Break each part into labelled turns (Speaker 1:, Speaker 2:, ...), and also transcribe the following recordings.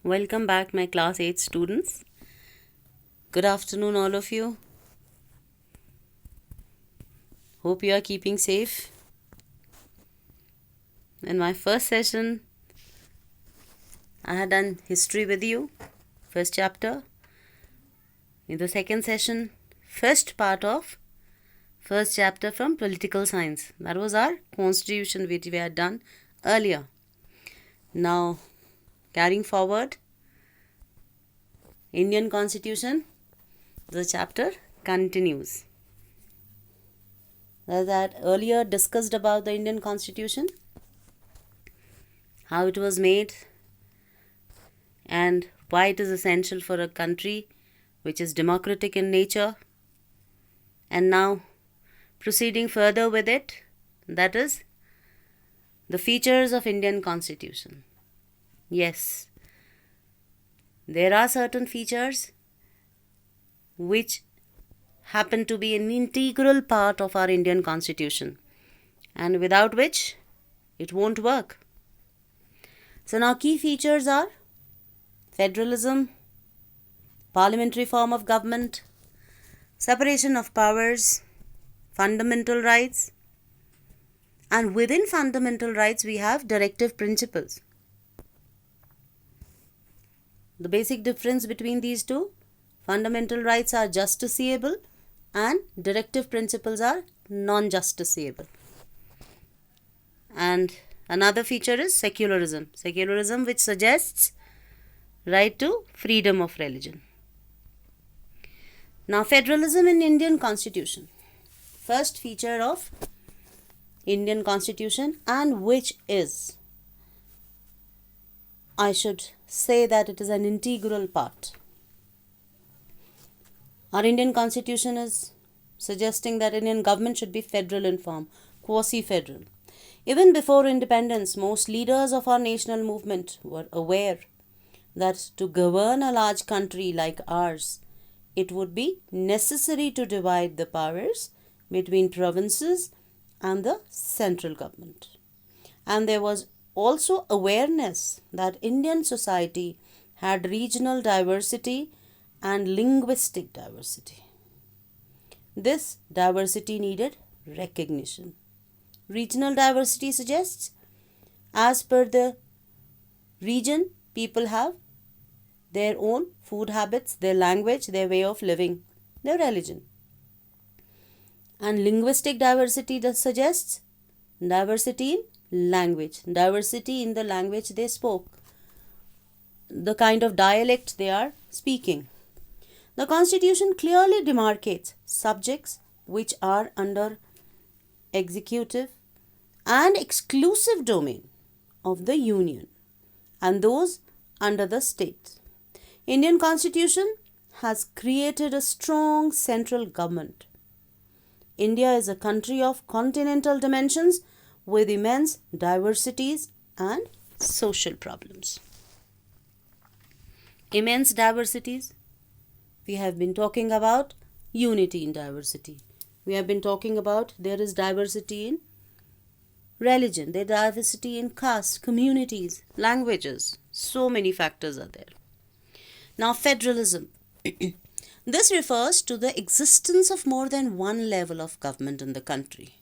Speaker 1: Welcome back, my class 8 students. Good afternoon, all of you. Hope you are keeping safe. In my first session, I had done history with you, first chapter. In the second session, first part of first chapter from political science. That was our constitution which we had done earlier. Now, carrying forward, Indian Constitution, the chapter continues. As I had earlier discussed about the Indian Constitution, how it was made, and why it is essential for a country which is democratic in nature. And now, proceeding further with it, that is the features of Indian Constitution. Yes, there are certain features which happen to be an integral part of our Indian Constitution, and without which it won't work. So now key features are federalism, parliamentary form of government, separation of powers, fundamental rights, and within fundamental rights we have directive principles. The basic difference between these two: fundamental rights are justiciable and directive principles are non-justiciable. And another feature is secularism. Secularism which suggests right to freedom of religion. Now, federalism in Indian Constitution. First feature of Indian Constitution, and which is, I should say that it is an integral part. Our Indian Constitution is suggesting that Indian government should be federal in form, quasi-federal. Even before independence, most leaders of our national movement were aware that to govern a large country like ours, it would be necessary to divide the powers between provinces and the central government. And there was also awareness that Indian society had regional diversity and linguistic diversity. This diversity needed recognition. Regional diversity suggests, as per the region, people have their own food habits, their language, their way of living, their religion. And linguistic diversity suggests diversity in language, diversity in the language they spoke, the kind of dialect they are speaking. The Constitution clearly demarcates subjects which are under executive and exclusive domain of the Union and those under the state. Indian Constitution has created a strong central government. India is a country of continental dimensions with immense diversities and social problems. Immense diversities. We have been talking about unity in diversity. We have been talking about there is diversity in religion, there is diversity in caste, communities, languages. So many factors are there. Now, federalism. This refers to the existence of more than one level of government in the country.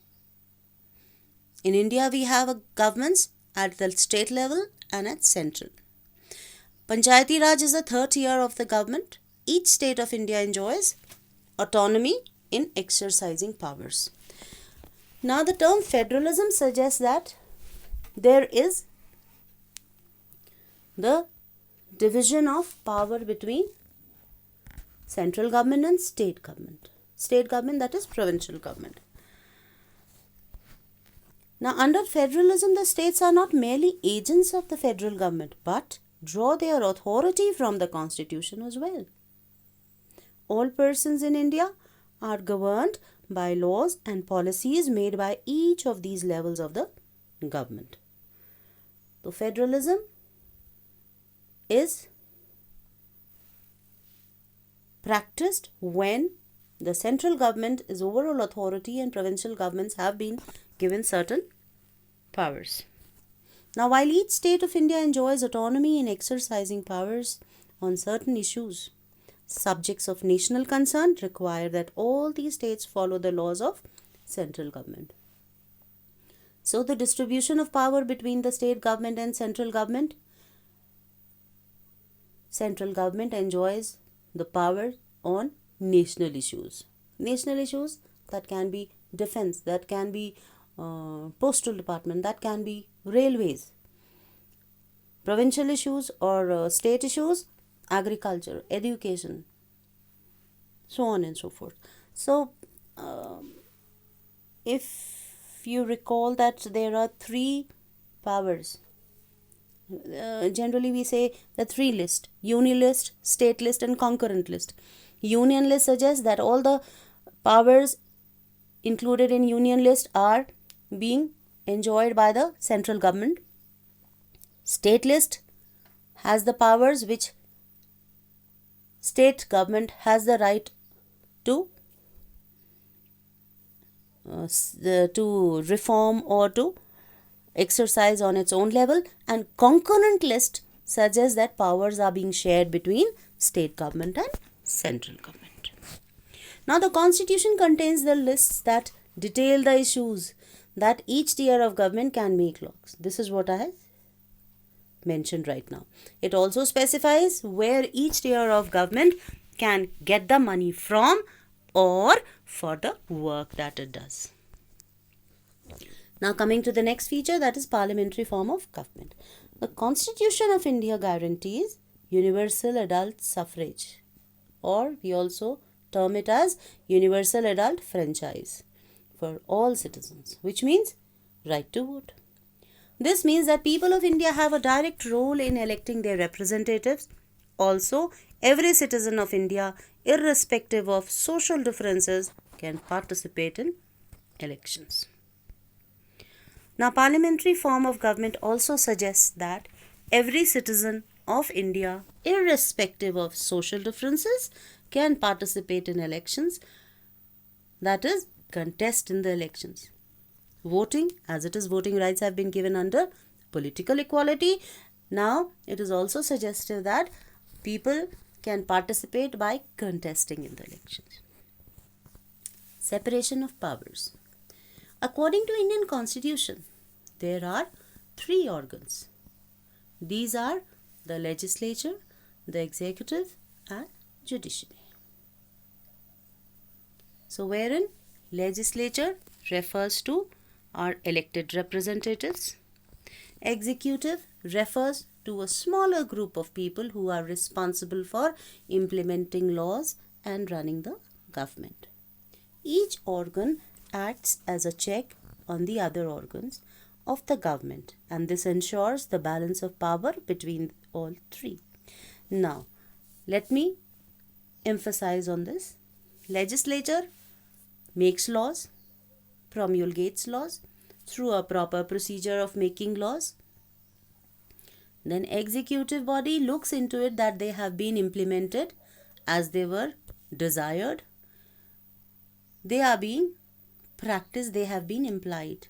Speaker 1: In India, we have governments at the state level and at central. Panchayati Raj is the third tier of the government. Each state of India enjoys autonomy in exercising powers. Now, the term federalism suggests that there is the division of power between central government and state government. State government, that is provincial government. Now, under federalism, the states are not merely agents of the federal government, but draw their authority from the Constitution as well. All persons in India are governed by laws and policies made by each of these levels of the government. So, federalism is practiced when the central government is overall authority and provincial governments have been given certain powers. Now, while each state of India enjoys autonomy in exercising powers on certain issues, subjects of national concern require that all these states follow the laws of central government. So, the distribution of power between the state government and central government enjoys the power on national issues. National issues that can be defense, that can be postal department, that can be railways. Provincial issues or state issues, agriculture, education, so on and so forth. So, if you recall that there are three powers, generally we say the three list: union list, state list, and concurrent list. Union list suggests that all the powers included in union list are being enjoyed by the central government. State list has the powers which state government has the right to reform or to exercise on its own level, and concurrent list suggests that powers are being shared between state government and central government. Now, the constitution contains the lists that detail the issues that each tier of government can make laws. This is what I have mentioned right now. It also specifies where each tier of government can get the money from or for the work that it does. Now, coming to the next feature, that is parliamentary form of government. The Constitution of India guarantees universal adult suffrage, or we also term it as universal adult franchise for all citizens, which means right to vote. This means that people of India have a direct role in electing their representatives. Also, every citizen of India, irrespective of social differences, can participate in elections. Now, parliamentary form of government also suggests that every citizen of India, irrespective of social differences, can participate in elections, that is, contest in the elections. Voting, as it is, voting rights have been given under political equality. Now, it is also suggestive that people can participate by contesting in the elections. Separation of powers. According to Indian Constitution, there are three organs. These are the legislature, the executive, and judiciary. So, wherein legislature refers to our elected representatives, executive refers to a smaller group of people who are responsible for implementing laws and running the government. Each organ acts as a check on the other organs of the government, and this ensures the balance of power between all three. Now, let me emphasize on this. Legislature makes laws, promulgates laws through a proper procedure of making laws. Then executive body looks into it that they have been implemented as they were desired. They are being practiced, they have been implied.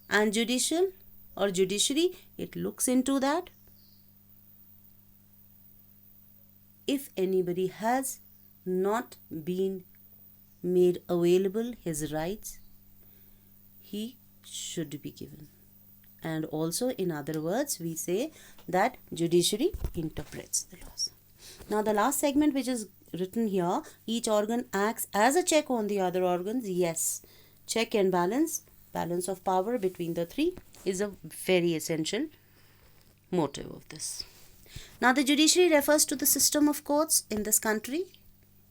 Speaker 1: And judicial or judiciary, it looks into that. If anybody has not been made available his rights, he should be given. And also, in other words, we say that judiciary interprets the laws. Now, the last segment which is written here, each organ acts as a check on the other organs. Yes, check and balance of power between the three is a very essential motive of this. Now, the judiciary refers to the system of courts in this country.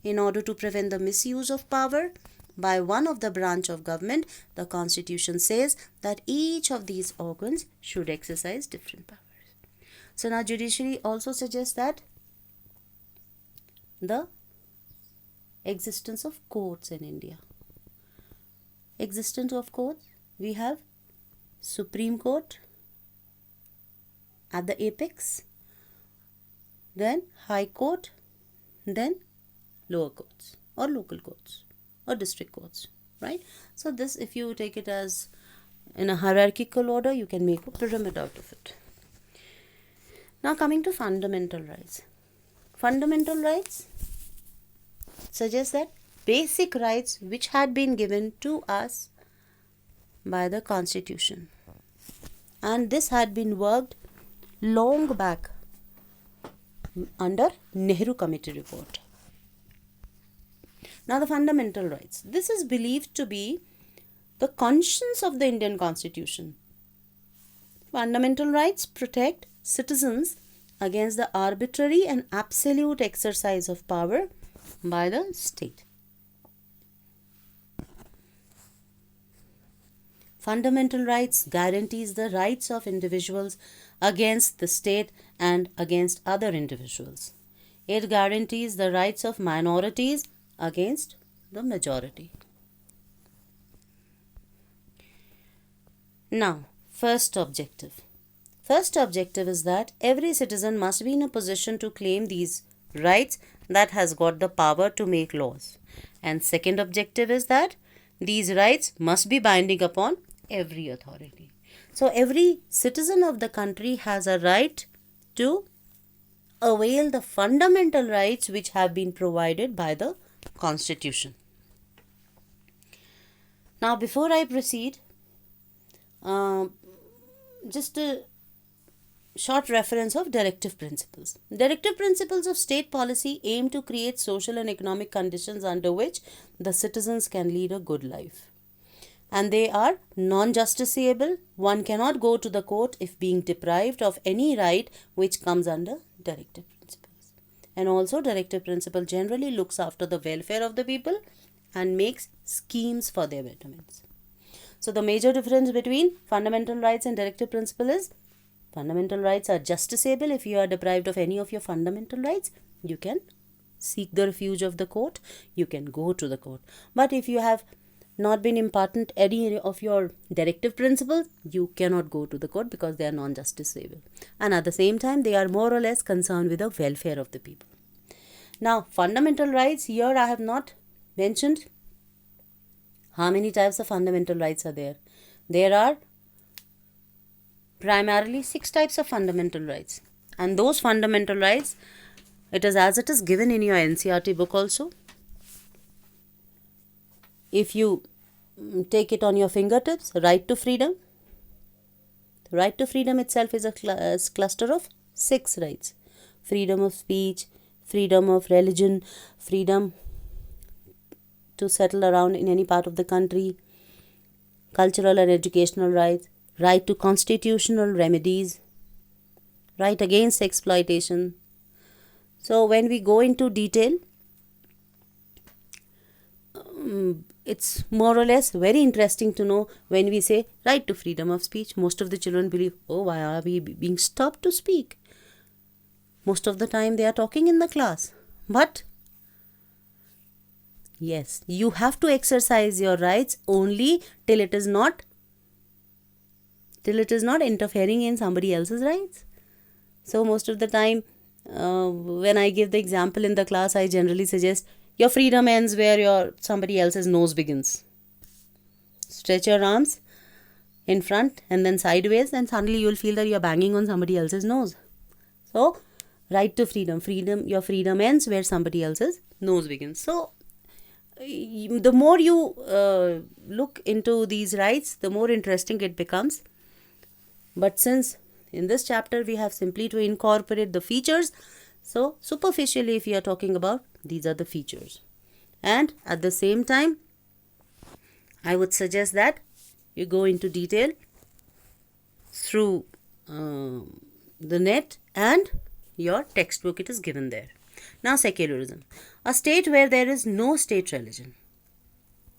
Speaker 1: In order to prevent the misuse of power by one of the branch of government, the Constitution says that each of these organs should exercise different powers. So now judiciary also suggests that the existence of courts in India. Existence of courts, we have Supreme Court at the apex, then High Court, then lower courts or local courts or district courts, right? So this, if you take it as in a hierarchical order, you can make a pyramid out of it. Now coming to fundamental rights. Fundamental rights suggest that basic rights which had been given to us by the Constitution. And this had been worked long back under Nehru Committee report. Now the fundamental rights. This is believed to be the conscience of the Indian Constitution. Fundamental rights protect citizens against the arbitrary and absolute exercise of power by the state. Fundamental rights guarantees the rights of individuals against the state and against other individuals. It guarantees the rights of minorities against the majority. Now, first objective. First objective is that every citizen must be in a position to claim these rights that has got the power to make laws. And second objective is that these rights must be binding upon every authority. So every citizen of the country has a right to avail the fundamental rights which have been provided by the Constitution. Now before I proceed, just a short reference of directive principles. Directive principles of state policy aim to create social and economic conditions under which the citizens can lead a good life. And they are non-justiciable. One cannot go to the court if being deprived of any right which comes under directive principles. And also directive principle generally looks after the welfare of the people and makes schemes for their betterments. So the major difference between fundamental rights and directive principle is fundamental rights are justiciable. If you are deprived of any of your fundamental rights, you can seek the refuge of the court. You can go to the court. But if you have not been imparted any of your directive principles, you cannot go to the court because they are non-justiciable. And at the same time, they are more or less concerned with the welfare of the people. Now, fundamental rights, here I have not mentioned how many types of fundamental rights are there. There are primarily 6 types of fundamental rights. And those fundamental rights, it is given in your NCERT book also. If you take it on your fingertips, right to freedom. Right to freedom itself is a cluster of 6 rights. Freedom of speech, freedom of religion, freedom to settle around in any part of the country, cultural and educational rights, right to constitutional remedies, right against exploitation. So when we go into detail, it's more or less very interesting to know when we say right to freedom of speech. Most of the children believe, oh, why are we being stopped to speak? Most of the time they are talking in the class. But yes, you have to exercise your rights only till it is not interfering in somebody else's rights. So most of the time, when I give the example in the class, I generally suggest your freedom ends where somebody else's nose begins. Stretch your arms in front and then sideways, and suddenly you will feel that you are banging on somebody else's nose. So, right to freedom. Your freedom ends where somebody else's nose begins. So, the more you look into these rights, the more interesting it becomes. But since in this chapter we have simply to incorporate the features, so superficially if you are talking about, these are the features. And at the same time, I would suggest that you go into detail through the net and your textbook, it is given there. Now secularism. A state where there is no state religion.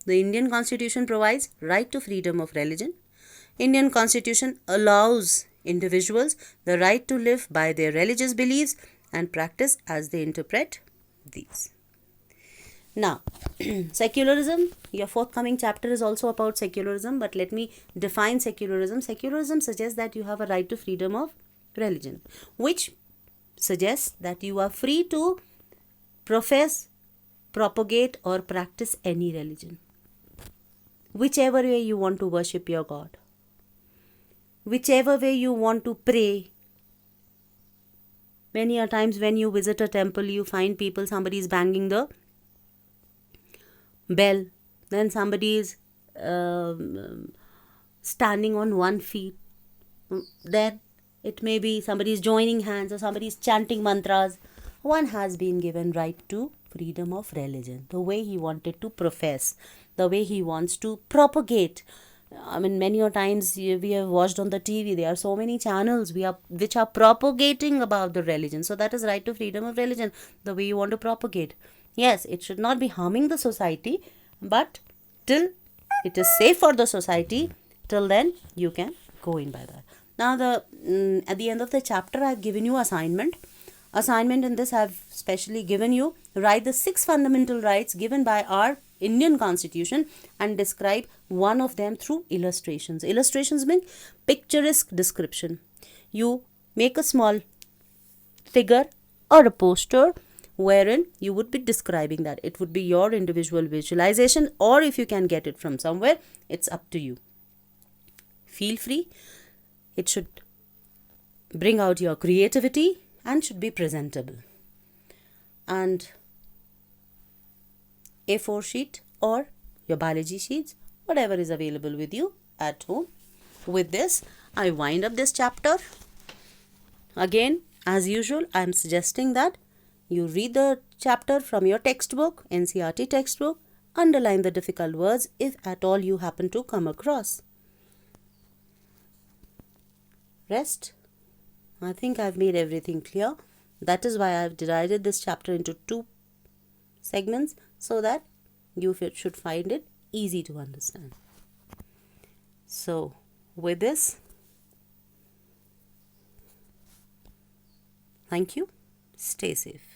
Speaker 1: The Indian Constitution provides right to freedom of religion. Indian Constitution allows individuals the right to live by their religious beliefs and practice as they interpret these. Now, secularism, your forthcoming chapter is also about secularism, but let me define secularism. Secularism suggests that you have a right to freedom of religion, which suggests that you are free to profess, propagate or practice any religion, whichever way you want to worship your God. whichever way you want to pray. Many a times when you visit a temple, you find somebody is banging the bell, then somebody is standing on one feet, then it may be somebody is joining hands or somebody is chanting mantras. One has been given right to freedom of religion, the way he wanted to profess, the way he wants to propagate. I mean, many a times we have watched on the TV, there are so many channels which are propagating about the religion. So that is right to freedom of religion, the way you want to propagate. Yes, it should not be harming the society, but till it is safe for the society, till then you can go in by that. Now, at the end of the chapter, I have given you assignment. Assignment in this I have specially given you, write the 6 fundamental rights given by our Indian Constitution and describe one of them through illustrations. Illustrations mean picturesque description. You make a small figure or a poster wherein you would be describing that. It would be your individual visualization, or if you can get it from somewhere, it's up to you. Feel free. It should bring out your creativity and should be presentable. And A4 sheet or your biology sheets, whatever is available with you at home. With this, I wind up this chapter. Again, as usual, I am suggesting that you read the chapter from your textbook, NCERT textbook, underline the difficult words if at all you happen to come across. Rest. I think I've made everything clear. That is why I've divided this chapter into 2 segments, so that you should find it easy to understand. So, with this, thank you. Stay safe.